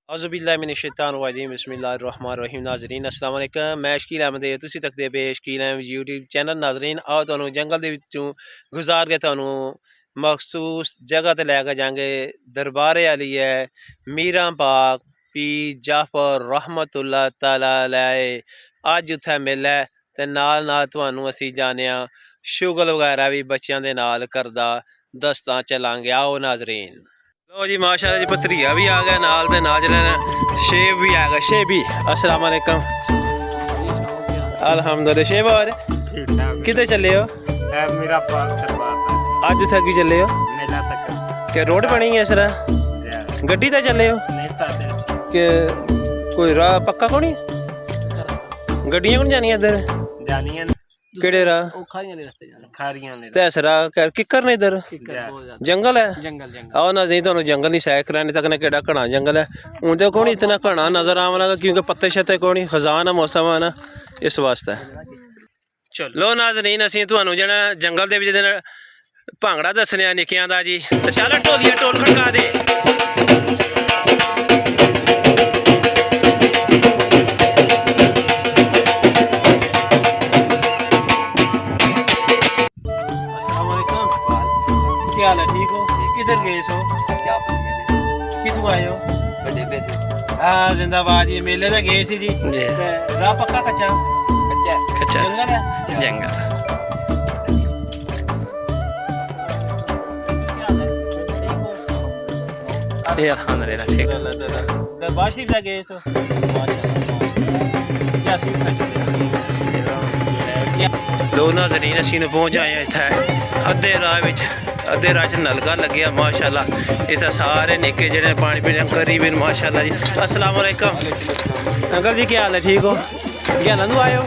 औज़ुबिल्लाहिमिनश्शैतानिर्रजीम बिस्मिल्लाहिर्रहमानिर्रहीम नाज़रीन अस्सलाम वालेकुम मैं शकील अहमद तुसीं तकदे पे शकील अहमद यूट्यूब चैनल नाज़रीन आओ तुहानू जंगल दे विचों गुजार के तुहानू मखसूस जगह ते लैके जाएंगे दरबारे वाली है मीरां पाक पीर जाफर रहमतुल्लाह तआला अलैह अज उत्थे मेला ते नाल नाल तुहानू असीं जाने शुगल वगैरह भी बच्चों के नाल करदा दस्तां चलांगे आओ नाज़रीन। लो जी माशाल्लाह जी भतरीआ भी आ गया नाल दे नाल जेह्ड़ा शेब भी आ गया शेबी अस्सलाम वालेकुम अल्हम्दुलिल्लाह शेब और किधर चले हो? मेरा दरबार आज उत्थे क्यों चले हो? मेला तक क्या रोड बनी है इस तरह गड्डी ते चले हो कि कोई राह पक्का को नहीं गड्डियां कौन जानियां इधर जानियां केड़े राह किकर ने इधर जंगल है आओ ना नहीं तो जंगल नहीं सैर कराने तक ने केड़ा घना जंगल है हूं तो कौन इतना घना नजर आवन लगा क्योंकि पत्ते शत्ते कोई नहीं खजान मौसम है ना इस वास्ते। लो नाज़रीन असीं तुहानू जेह्ड़ा जंगल दे विच भांगड़ा दस्सने निक्कियां दा जी ते चल ढोलिया ढोल खड़का दे। क्या हाल है ठीक हो? किधर गए सो? कितों आए हो? हाँ जिंदाबाद जी मेले ते गए सी जी राह पक्का कच्चा कच्चा जंगल है जंगल अल्हम्दुलिल्लाह ठीक दरबार शरीफ ते गए सो क्या सी लो नाज़रीन असीं पहुंच आए इत्थे अद्धे राह विच अद्धे राह च नलका लग्या माशाल्लाह इत्थे सारे निक्के जेह्ड़े पानी पीने करीब माशाल्लाह जी। अस्सलाम वालेकुम अंकल जी क्या हाल है ठीक हो? क्या नंदू आए हो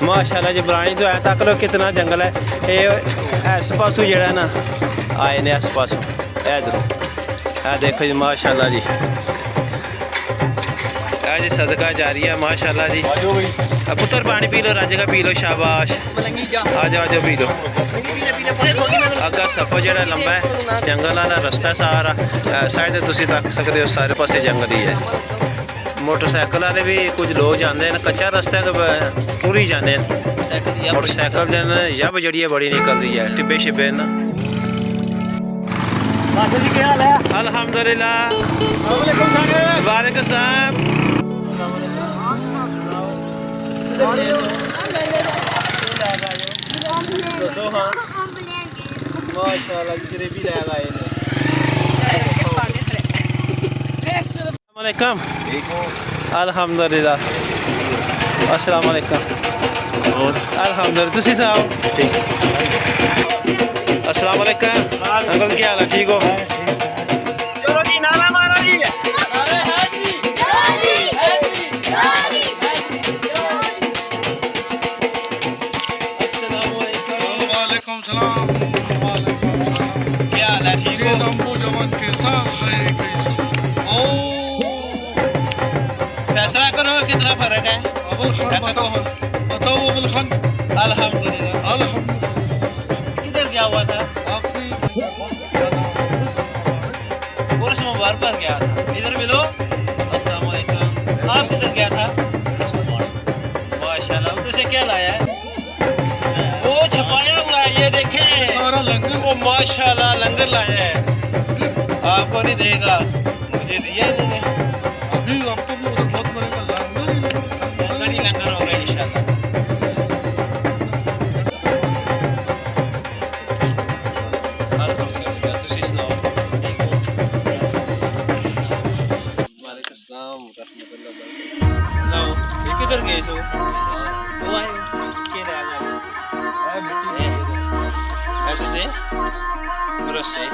माशाल्लाह जी बुलानी तो है तक लो कितना जंगल है ये इस पासों जेह्ड़ा है ना आए ने इस पासों इधरों देखो जी माशाल्लाह जी जी सदका जारी है माशाल्लाह जी। पुत्र पानी पी लो रज पी लो शाबाश आ जाओ पी लो। अग्गा सफर जेह्ड़ा लंबा है जंगल वाला रस्ता है सारा साइड तुसीं तक सकदे हो सारे पासे जंगल ही है। मोटरसाइकिल वाले भी कुछ लोग जाते हैं कच्चा रस्ता है टूरी जाते हैं मोटरसाइकिल जब जड़ी बड़ी निकल रही है टिब्बे शिब्बे ना। अल्हम्दुलिल्लाह वालेकुम सलाम माशाल्लाह जलेबी ले आए वालेकुम अल्हम्दुलिल्लाह अस्सलाम वालेकुम अल्हम्दुलिल्लाह तुसीं सनाओ अस्सलाम वालेकुम अंकल क्या हाल है ठीक हो? चलो जी नारा मारो जी फैसला करो कितना फर्क है? बताओ अल्हम्दुलिल्लाह किधर गया हुआ था? उर्स मुबारक पर गया था इधर मिलो अस्सलाम वालेकुम आप किधर गया था? माशाल्लाह उधर से क्या लाया है? वो छपाया हुआ है ये देखें वो माशाल्लाह लंगर लाया है आपको नहीं देगा मुझे दिया इन्होंने अभी आपको भी उधर बहुत बड़े लंगर ही लंगर होगा इंशाल्लाह। अल्हम्दुलिल्लाह तुसीं सुनाओ ठीक हो? वालेकुम सलाम रहमतुल्लाह सुनाओ ये किधर गए थे? वो आए के ले आए ऐसे से भरोसे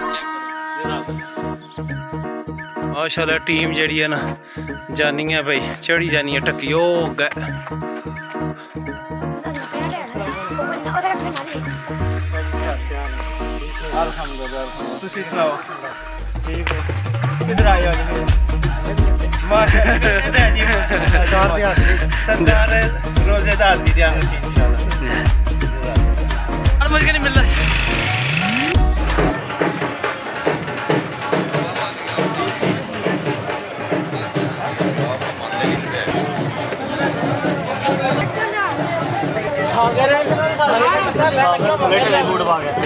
माशाल्लाह टीम जड़ी है ना जानी है भाई चढ़ी जानी है टक्की ओ तुसीं सुनाओ ठीक हो? किधर आए हो माशाल्लाह सरदार रोजेदार दी ध्यान से इंशाल्लाह नहीं मिल रहा प्लेट वाले फूड पा गया